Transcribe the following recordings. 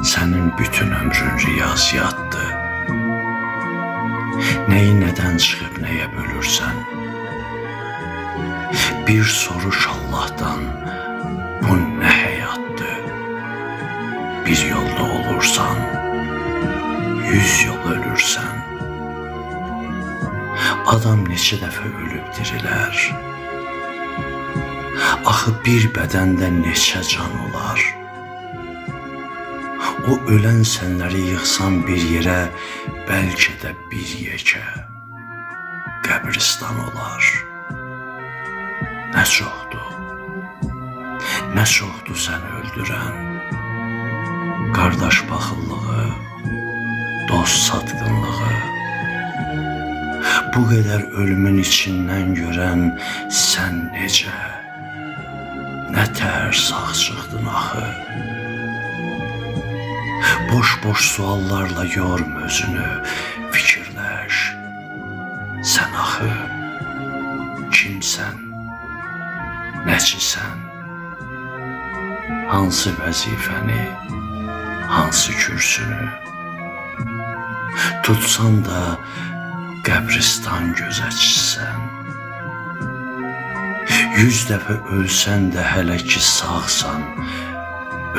Sənin bütün ömrün riyaziyyatdır. Neyi nədən çıxıb nəyə bölürsən? Bir soruş Allah'tan, bu nə həyatdır? Bir yolda olursan, 100 yol ölürsən. Adam neçə dəfə ölüb dirilər? Axı bir bədəndə neçə can olar? O ölən sənləri yığsan bir yerə, bəlkə də bir yekə qəbristan olar. Nə çoxdur, nə çoxdur səni öldürən, qardaş baxıllığı, dost satqınlığı. Bu qədər ölümün içindən görən sən necə, nə tər sağ çıxdın axı? Boş-boş suallarla yorma özünü, fikirləş. Sən axı kimsən, nəçisən? Hansı vəzifəni, hansı kürsünü? Tutsan da qəbristan gözətçisən. 100 dəfə ölsən də hələ ki sağsan,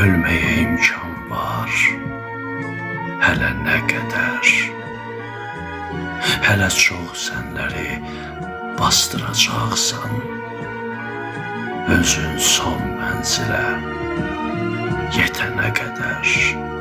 ölməyə imkan var. Hələ nə qədər? Hələ çox sənləri bastıracaqsan, özün son mənzilə yetənə qədər.